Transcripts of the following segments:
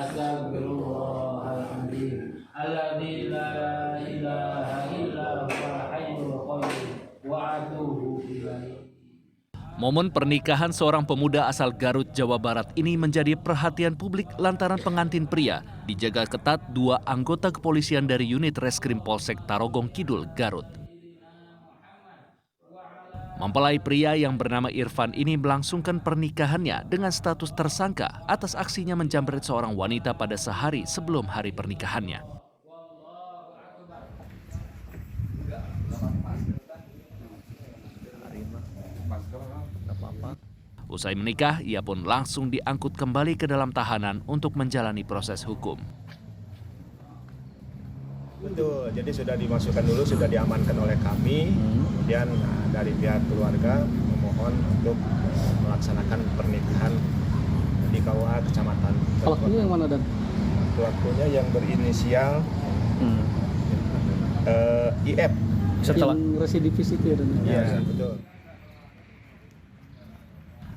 Astagfirullahaladzim. Alladzi la ilaha illa huwal hayyul qayyum wa atubu ilaih. Momen pernikahan seorang pemuda asal Garut, Jawa Barat ini menjadi perhatian publik lantaran pengantin pria dijaga ketat dua anggota kepolisian dari unit Reskrim Polsek Tarogong Kidul, Garut. Mempelai pria yang bernama Irfan ini melangsungkan pernikahannya dengan status tersangka atas aksinya menjamret seorang wanita pada sehari sebelum hari pernikahannya. Usai menikah, ia pun langsung diangkut kembali ke dalam tahanan untuk menjalani proses hukum. Betul, jadi sudah dimasukkan dulu, sudah diamankan oleh kami. Kemudian dari pihak keluarga memohon untuk melaksanakan pernikahan di KUA Kecamatan. Pelakunya yang mana, Dan? Pelakunya yang berinisial IF. Setelah yang residivis itu ya, Dan? Ya, betul.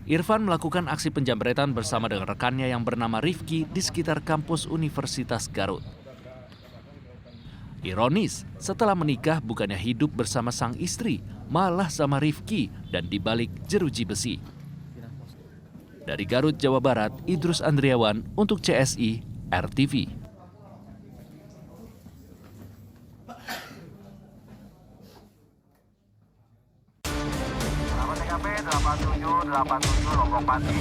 Irfan melakukan aksi penjamretan bersama dengan rekannya yang bernama Rifki di sekitar kampus Universitas Garut. Ironis, setelah menikah bukannya hidup bersama sang istri, malah sama Rifki dan dibalik jeruji besi. Dari Garut, Jawa Barat, Idrus Andriawan untuk CSI RTV. TKP 8787 Lombok Pati.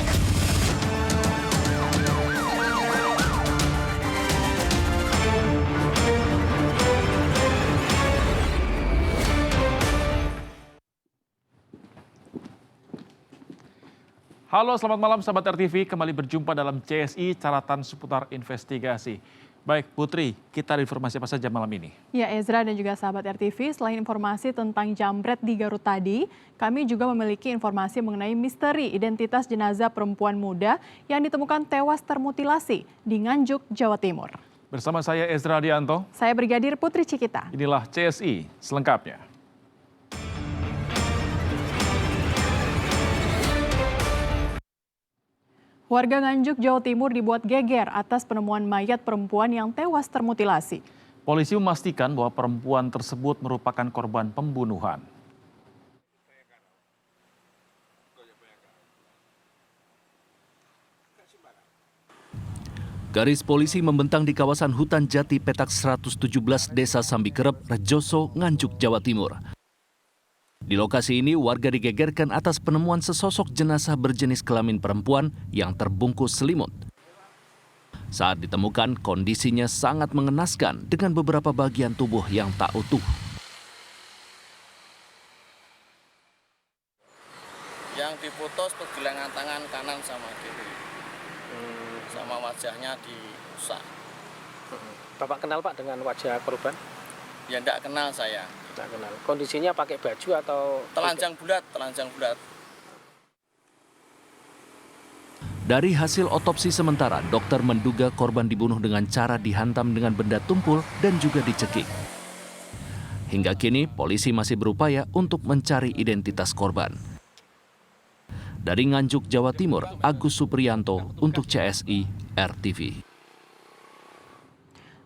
Halo, selamat malam sahabat RTV. Kembali berjumpa dalam CSI Catatan Seputar Investigasi. Baik, Putri, kita ada informasi apa saja malam ini? Ya, Ezra dan juga sahabat RTV, selain informasi tentang jambret di Garut tadi, kami juga memiliki informasi mengenai misteri identitas jenazah perempuan muda yang ditemukan tewas termutilasi di Nganjuk, Jawa Timur. Bersama saya Ezra Dianto. Saya Brigadir Putri Cikita. Inilah CSI selengkapnya. Warga Nganjuk, Jawa Timur dibuat geger atas penemuan mayat perempuan yang tewas termutilasi. Polisi memastikan bahwa perempuan tersebut merupakan korban pembunuhan. Garis polisi membentang di kawasan hutan jati petak 117 Desa Sambikerep, Rejoso, Nganjuk, Jawa Timur. Di lokasi ini, warga digegerkan atas penemuan sesosok jenazah berjenis kelamin perempuan yang terbungkus selimut. Saat ditemukan, kondisinya sangat mengenaskan dengan beberapa bagian tubuh yang tak utuh. Yang diputus pergelangan tangan kanan sama kiri. Sama wajahnya dirusak. Bapak kenal Pak dengan wajah korban? Ya enggak kenal saya. Tidak kenal. Kondisinya pakai baju atau telanjang bulat, telanjang bulat. Dari hasil otopsi sementara, dokter menduga korban dibunuh dengan cara dihantam dengan benda tumpul dan juga dicekik. Hingga kini, polisi masih berupaya untuk mencari identitas korban. Dari Nganjuk, Jawa Timur, Agus Supriyanto untuk CSI RTV.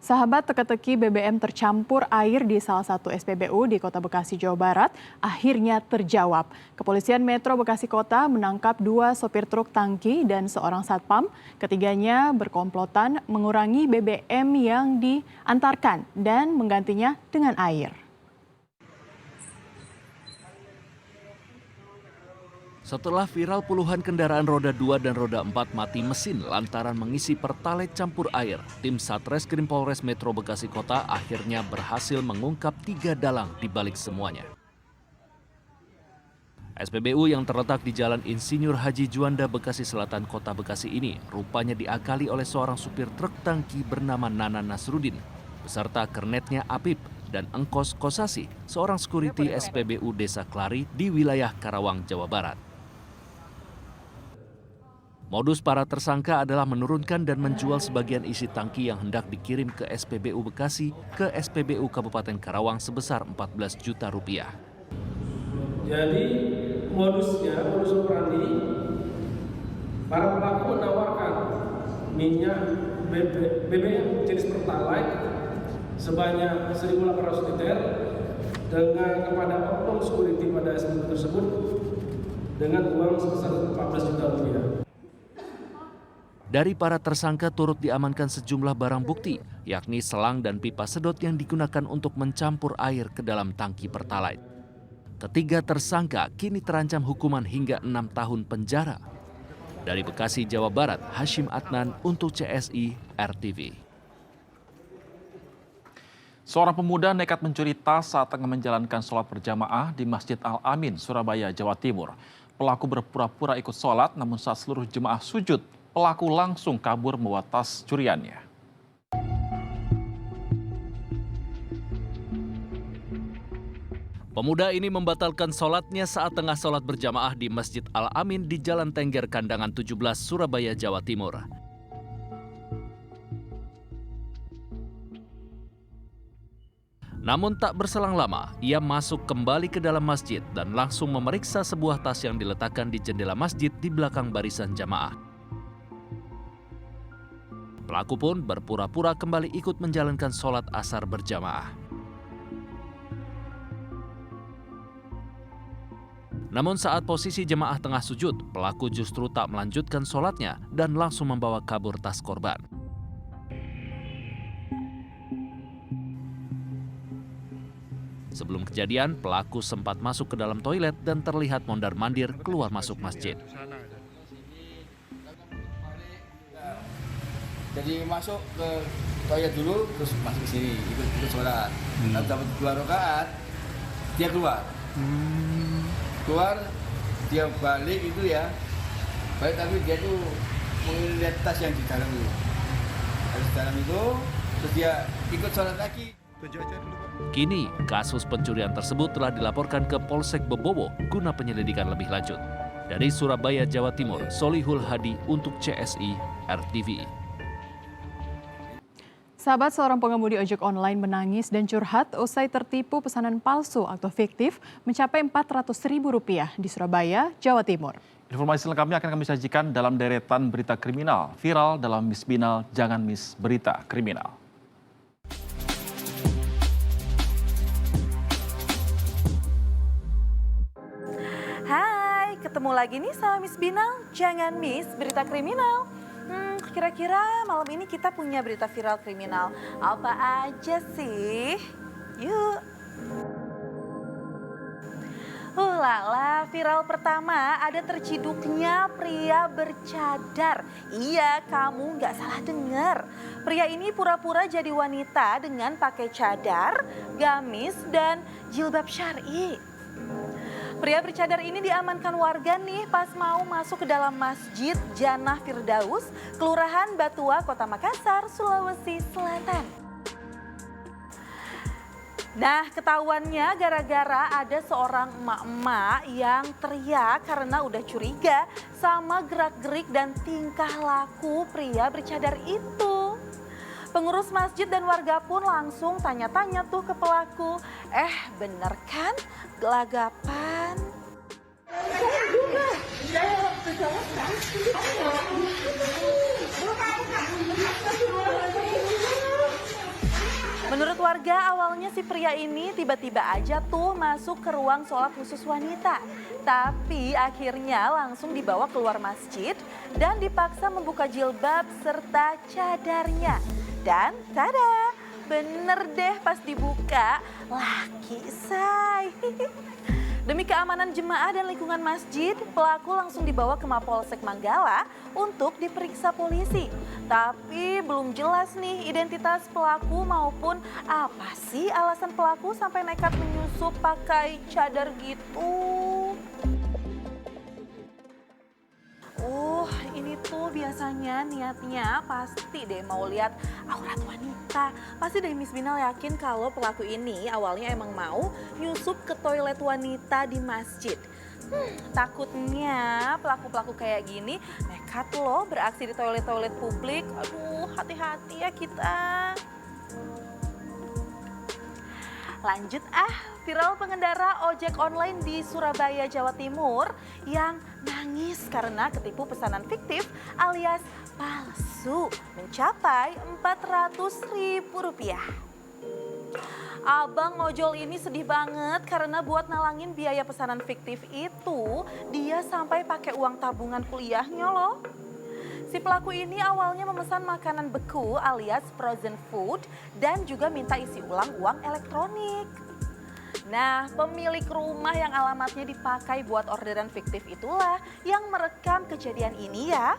Sahabat, teka-teki BBM tercampur air di salah satu SPBU di Kota Bekasi, Jawa Barat akhirnya terjawab. Kepolisian Metro Bekasi Kota menangkap 2 sopir truk tangki dan seorang satpam. Ketiganya berkomplotan mengurangi BBM yang diantarkan dan menggantinya dengan air. Setelah viral puluhan kendaraan roda 2 dan roda 4 mati mesin lantaran mengisi pertalite campur air, tim Satreskrim Polres Metro Bekasi Kota akhirnya berhasil mengungkap 3 dalang di balik semuanya. SPBU yang terletak di Jalan Insinyur Haji Juanda, Bekasi Selatan, Kota Bekasi ini rupanya diakali oleh seorang supir truk tangki bernama Nana Nasrudin, beserta kernetnya Apip dan Engkos Kosasi, seorang security SPBU Desa Klari di wilayah Karawang, Jawa Barat. Modus para tersangka adalah menurunkan dan menjual sebagian isi tangki yang hendak dikirim ke SPBU Bekasi ke SPBU Kabupaten Karawang sebesar 14 juta rupiah. Jadi modus operandi, para pelaku menawarkan minyak BBM jenis Pertalite sebanyak 1.800 liter dengan kepada oknum security pada SPBU tersebut dengan uang sebesar 14 juta rupiah. Dari para tersangka turut diamankan sejumlah barang bukti, yakni selang dan pipa sedot yang digunakan untuk mencampur air ke dalam tangki Pertalite. Ketiga tersangka kini terancam hukuman hingga 6 tahun penjara. Dari Bekasi, Jawa Barat, Hashim Adnan untuk CSI RTV. Seorang pemuda nekat mencuri tas saat tengah menjalankan sholat berjamaah di Masjid Al-Amin, Surabaya, Jawa Timur. Pelaku berpura-pura ikut sholat, namun saat seluruh jemaah sujud, pelaku langsung kabur membawa tas curiannya. Pemuda ini membatalkan sholatnya saat tengah sholat berjamaah di Masjid Al-Amin di Jalan Tengger Kandangan 17, Surabaya, Jawa Timur. Namun tak berselang lama, ia masuk kembali ke dalam masjid dan langsung memeriksa sebuah tas yang diletakkan di jendela masjid di belakang barisan jamaah. Pelaku pun berpura-pura kembali ikut menjalankan sholat asar berjamaah. Namun saat posisi jemaah tengah sujud, pelaku justru tak melanjutkan sholatnya dan langsung membawa kabur tas korban. Sebelum kejadian, pelaku sempat masuk ke dalam toilet dan terlihat mondar-mandir keluar masuk masjid. Jadi masuk ke toilet dulu, terus masuk ke sini, ikut sholat. Lalu dapat 2 rakaat, dia keluar. Keluar, dia balik itu ya. Balik tapi dia tuh melihat tas yang di dalam itu. Tas di dalam itu, terus dia ikut sholat lagi. Kini, kasus pencurian tersebut telah dilaporkan ke Polsek Bebowo guna penyelidikan lebih lanjut. Dari Surabaya, Jawa Timur, Solihul Hadi untuk CSI RTV. Sahabat, seorang pengemudi ojek online menangis dan curhat usai tertipu pesanan palsu atau fiktif mencapai Rp400.000 di Surabaya, Jawa Timur. Informasi lengkapnya akan kami sajikan dalam deretan berita kriminal viral dalam Miss Binal Jangan Miss Berita Kriminal. Hai, ketemu lagi nih sama Miss Binal Jangan Miss Berita Kriminal. Kira-kira malam ini kita punya berita viral kriminal apa aja sih? Yuk. Lala, viral pertama ada terciduknya pria bercadar. Iya, kamu nggak salah dengar. Pria ini pura-pura jadi wanita dengan pakai cadar, gamis, dan jilbab syar'i. Pria bercadar ini diamankan warga nih pas mau masuk ke dalam Masjid Jannah Firdaus, Kelurahan Batua, Kota Makassar, Sulawesi Selatan. Nah, ketahuannya gara-gara ada seorang emak-emak yang teriak karena udah curiga sama gerak-gerik dan tingkah laku pria bercadar itu. Pengurus masjid dan warga pun langsung tanya-tanya tuh ke pelaku. Bener kan gelagapan? Menurut warga, awalnya si pria ini tiba-tiba aja tuh masuk ke ruang sholat khusus wanita. Tapi akhirnya langsung dibawa keluar masjid dan dipaksa membuka jilbab serta cadarnya. Dan tada, bener deh pas dibuka, laki say. Demi keamanan jemaah dan lingkungan masjid, pelaku langsung dibawa ke Mapolsek Manggala untuk diperiksa polisi. Tapi belum jelas nih identitas pelaku maupun apa sih alasan pelaku sampai nekat menyusup pakai cadar gitu. Ini tuh biasanya niatnya pasti deh mau lihat aurat wanita. Pasti deh Miss Binal yakin kalau pelaku ini awalnya emang mau nyusup ke toilet wanita di masjid. Takutnya pelaku-pelaku kayak gini nekat loh beraksi di toilet-toilet publik. Aduh, hati-hati ya kita. Lanjut viral pengendara ojek online di Surabaya, Jawa Timur yang nangis karena ketipu pesanan fiktif alias palsu mencapai Rp400.000. Abang ojol ini sedih banget karena buat nalangin biaya pesanan fiktif itu dia sampai pakai uang tabungan kuliahnya loh. Si pelaku ini awalnya memesan makanan beku alias frozen food dan juga minta isi ulang uang elektronik. Nah, pemilik rumah yang alamatnya dipakai buat orderan fiktif itulah yang merekam kejadian ini ya.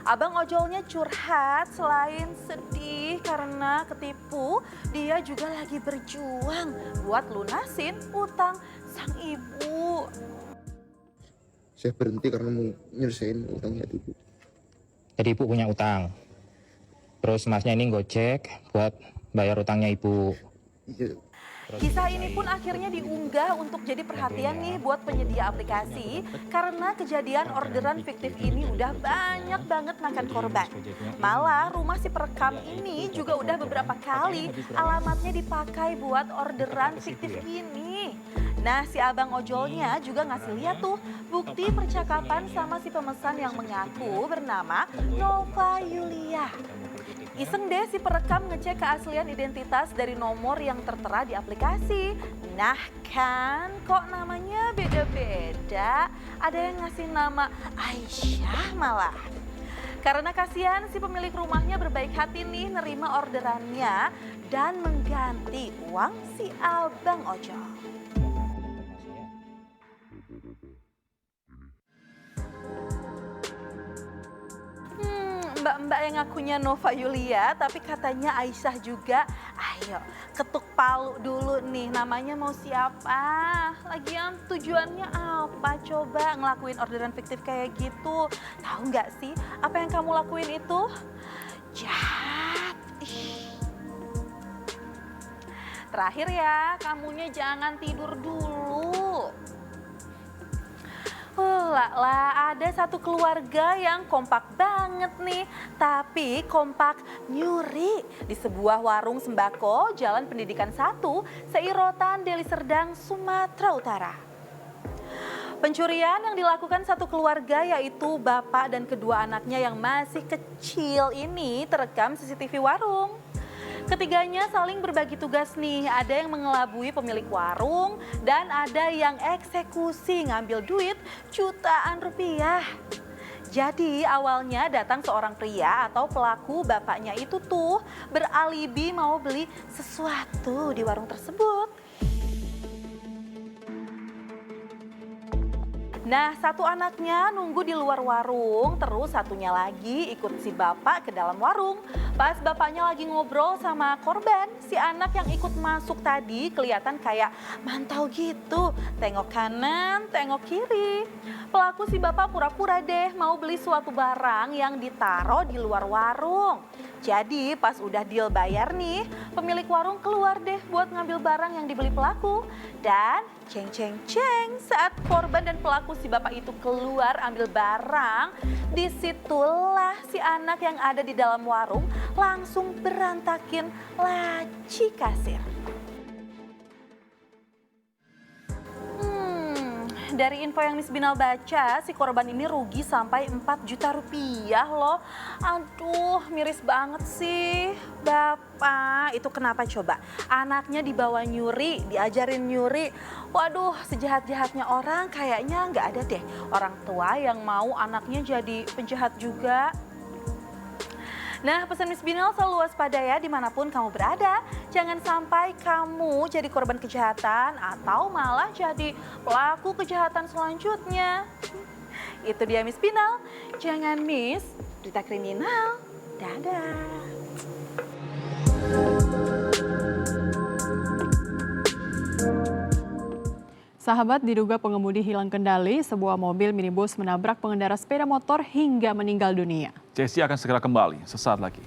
Abang ojolnya curhat selain sedih karena ketipu, dia juga lagi berjuang buat lunasin utang sang ibu. Saya berhenti karena mau nyelesain utangnya ibu. Jadi ibu punya utang, terus masnya ini gojek buat bayar utangnya ibu. Iya. Kisah ini pun akhirnya diunggah untuk jadi perhatian nih buat penyedia aplikasi karena kejadian orderan fiktif ini udah banyak banget makan korban. Malah rumah si perekam ini juga udah beberapa kali alamatnya dipakai buat orderan fiktif ini. Nah, si abang ojolnya juga ngasih lihat tuh bukti percakapan sama si pemesan yang mengaku bernama Nova Yulia. Iseng deh si perekam ngecek keaslian identitas dari nomor yang tertera di aplikasi. Nah kan, kok namanya beda-beda? Ada yang ngasih nama Aisyah malah. Karena kasihan si pemilik rumahnya berbaik hati nih nerima orderannya dan mengganti uang si abang ojol. Mbak-mbak yang ngakunya Nova Yulia tapi katanya Aisyah juga. Ayo ketuk palu dulu nih, namanya mau siapa? Lagian tujuannya apa coba ngelakuin orderan fiktif kayak gitu? Tahu nggak sih apa yang kamu lakuin itu? Jahat. Terakhir ya, kamunya jangan tidur dulu. Lah, ada satu keluarga yang kompak banget nih, tapi kompak nyuri di sebuah warung sembako Jalan Pendidikan 1, Seirotan, Deli Serdang, Sumatera Utara. Pencurian yang dilakukan satu keluarga yaitu bapak dan kedua anaknya yang masih kecil ini terekam CCTV warung. Ketiganya saling berbagi tugas nih, ada yang mengelabui pemilik warung dan ada yang eksekusi ngambil duit jutaan rupiah. Jadi awalnya datang seorang pria atau pelaku bapaknya itu tuh beralibi mau beli sesuatu di warung tersebut. Nah, satu anaknya nunggu di luar warung, terus satunya lagi ikut si bapak ke dalam warung. Pas bapaknya lagi ngobrol sama korban, si anak yang ikut masuk tadi kelihatan kayak mantau gitu. Tengok kanan, tengok kiri. Pelaku si bapak pura-pura deh mau beli suatu barang yang ditaruh di luar warung. Jadi pas udah deal bayar nih, pemilik warung keluar deh buat ngambil barang yang dibeli pelaku. Dan ceng ceng ceng saat korban dan pelaku si bapak itu keluar ambil barang, disitulah si anak yang ada di dalam warung langsung berantakin laci kasir. Dari info yang Miss Binal baca, si korban ini rugi sampai 4 juta rupiah loh. Aduh, miris banget sih. Bapak, itu kenapa coba? Anaknya dibawa nyuri, diajarin nyuri. Waduh, sejahat-jahatnya orang kayaknya nggak ada deh orang tua yang mau anaknya jadi penjahat juga. Nah, pesan Miss Binal selalu waspada ya dimanapun kamu berada. Jangan sampai kamu jadi korban kejahatan atau malah jadi pelaku kejahatan selanjutnya. Itu dia Miss Binal, jangan miss berita kriminal. Dadah. Sahabat, diduga pengemudi hilang kendali, sebuah mobil minibus menabrak pengendara sepeda motor hingga meninggal dunia. Jessi akan segera kembali sesaat lagi.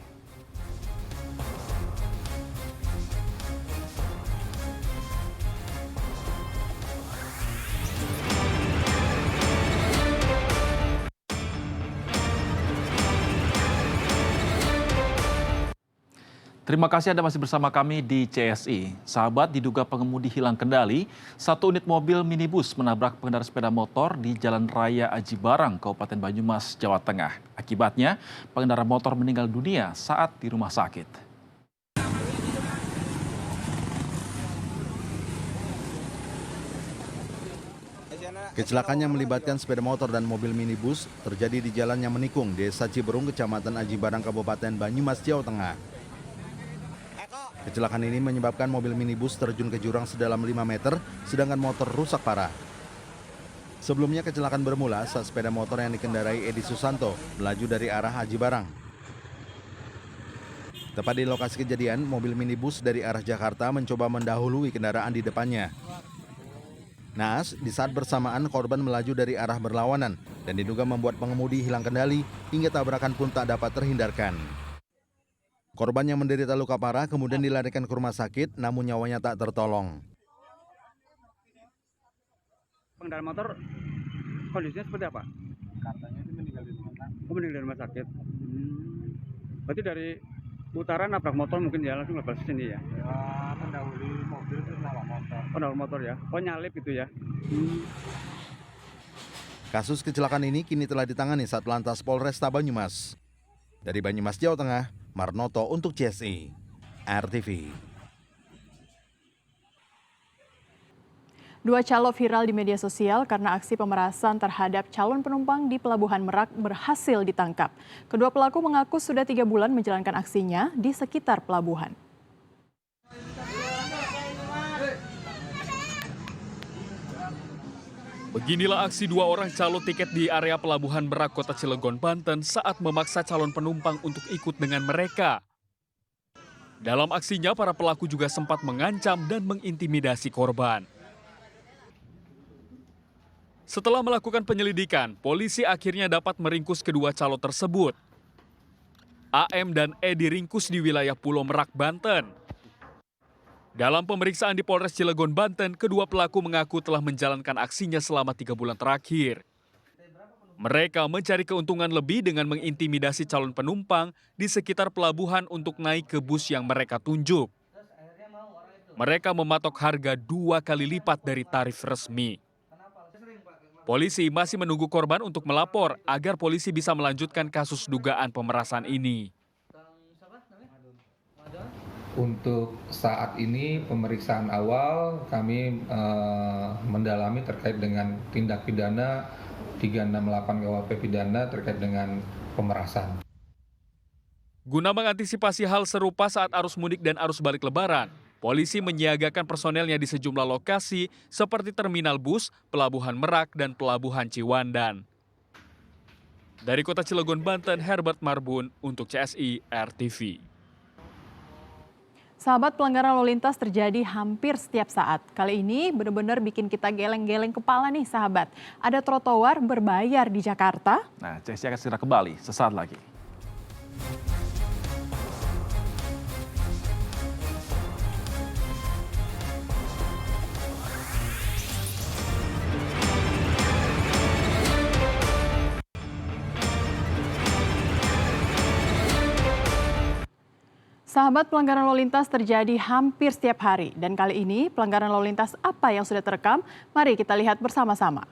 Terima kasih Anda masih bersama kami di CSI. Sahabat, diduga pengemudi hilang kendali, satu unit mobil minibus menabrak pengendara sepeda motor di Jalan Raya Aji Barang, Kabupaten Banyumas, Jawa Tengah. Akibatnya, pengendara motor meninggal dunia saat di rumah sakit. Kecelakaan yang melibatkan sepeda motor dan mobil minibus terjadi di Jalan yang Menikung, Desa Ciberung, Kecamatan Aji Barang, Kabupaten Banyumas, Jawa Tengah. Kecelakaan ini menyebabkan mobil minibus terjun ke jurang sedalam 5 meter, sedangkan motor rusak parah. Sebelumnya kecelakaan bermula saat sepeda motor yang dikendarai Edi Susanto melaju dari arah Aji Barang. Tepat di lokasi kejadian, mobil minibus dari arah Jakarta mencoba mendahului kendaraan di depannya. Naas, di saat bersamaan korban melaju dari arah berlawanan dan diduga membuat pengemudi hilang kendali hingga tabrakan pun tak dapat terhindarkan. Korban yang menderita luka parah kemudian dilarikan ke rumah sakit, namun nyawanya tak tertolong. Pengendara motor kondisinya seperti apa? Katanya itu meninggal di rumah sakit. Oh, meninggal di rumah sakit. Berarti dari utara nabrak motor mungkin ya langsung lepas sini ya? Ya, mendahului mobil terus nabrak motor. Oh, nabrak motor ya? Oh, nyalip gitu ya? Kasus kecelakaan ini kini telah ditangani Satlantas Polresta Banyumas. Dari Banyumas, Jawa Tengah, Marnoto untuk CSI, RTV. Dua calo viral di media sosial karena aksi pemerasan terhadap calon penumpang di Pelabuhan Merak berhasil ditangkap. Kedua pelaku mengaku sudah 3 bulan menjalankan aksinya di sekitar pelabuhan. Beginilah aksi 2 orang calo tiket di area Pelabuhan Merak, Kota Cilegon, Banten saat memaksa calon penumpang untuk ikut dengan mereka. Dalam aksinya, para pelaku juga sempat mengancam dan mengintimidasi korban. Setelah melakukan penyelidikan, polisi akhirnya dapat meringkus kedua calo tersebut. AM dan E diringkus di wilayah Pulau Merak, Banten. Dalam pemeriksaan di Polres Cilegon, Banten, kedua pelaku mengaku telah menjalankan aksinya selama 3 bulan terakhir. Mereka mencari keuntungan lebih dengan mengintimidasi calon penumpang di sekitar pelabuhan untuk naik ke bus yang mereka tunjuk. Mereka mematok harga 2 kali lipat dari tarif resmi. Polisi masih menunggu korban untuk melapor agar polisi bisa melanjutkan kasus dugaan pemerasan ini. Untuk saat ini pemeriksaan awal kami mendalami terkait dengan tindak pidana 368 KUHP pidana terkait dengan pemerasan. Guna mengantisipasi hal serupa saat arus mudik dan arus balik Lebaran, polisi menyiagakan personelnya di sejumlah lokasi seperti Terminal Bus, Pelabuhan Merak, dan Pelabuhan Ciwandan. Dari Kota Cilegon, Banten, Herbert Marbun untuk CSI RTV. Sahabat, pelanggaran lalu lintas terjadi hampir setiap saat. Kali ini benar-benar bikin kita geleng-geleng kepala nih sahabat. Ada trotoar berbayar di Jakarta. Nah, CSI akan segera kembali sesaat lagi. Sahabat, pelanggaran lalu lintas terjadi hampir setiap hari. Dan kali ini pelanggaran lalu lintas apa yang sudah terekam? Mari kita lihat bersama-sama.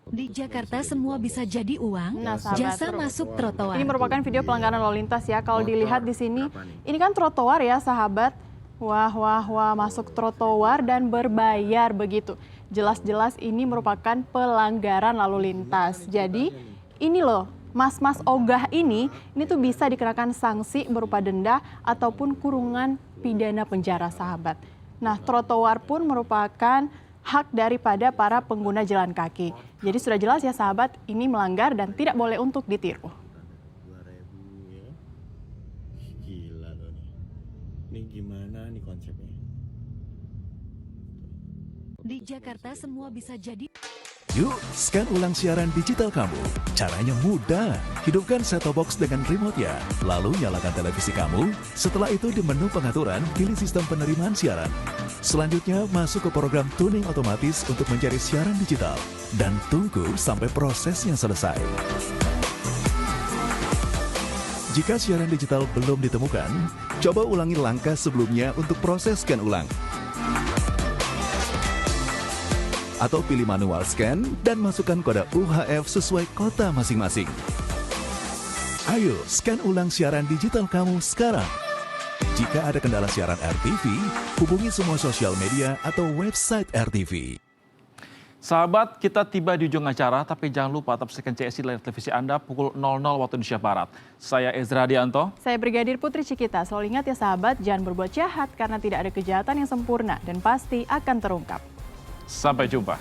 Di Jakarta semua bisa jadi uang, jasa masuk trotoar. Ini merupakan video pelanggaran lalu lintas ya. Kalau dilihat di sini, ini kan trotoar ya sahabat. Wah, masuk trotoar dan berbayar begitu. Jelas-jelas ini merupakan pelanggaran lalu lintas. Jadi ini loh. Mas-mas ogah ini tuh bisa dikenakan sanksi berupa denda ataupun kurungan pidana penjara sahabat. Nah, trotoar pun merupakan hak daripada para pengguna jalan kaki. Jadi sudah jelas ya sahabat, ini melanggar dan tidak boleh untuk ditiru. Gila loh nih. Ini gimana nih konsepnya? Di Jakarta semua bisa jadi. Yuk, scan ulang siaran digital kamu. Caranya mudah. Hidupkan set-top box dengan remote-nya. Lalu nyalakan televisi kamu. Setelah itu di menu pengaturan, pilih sistem penerimaan siaran. Selanjutnya, masuk ke program tuning otomatis untuk mencari siaran digital. Dan tunggu sampai prosesnya selesai. Jika siaran digital belum ditemukan, coba ulangi langkah sebelumnya untuk proses scan ulang. Atau pilih manual scan dan masukkan kode UHF sesuai kota masing-masing. Ayo, scan ulang siaran digital kamu sekarang. Jika ada kendala siaran RTV, hubungi semua sosial media atau website RTV. Sahabat, kita tiba di ujung acara, tapi jangan lupa tetap saksikan CSI layar televisi Anda pukul 00 waktu Indonesia Barat. Saya Ezra Dianto. Saya Brigadir Putri Cikita. Selalu ingat ya sahabat, jangan berbuat jahat karena tidak ada kejahatan yang sempurna dan pasti akan terungkap. Sampai jumpa.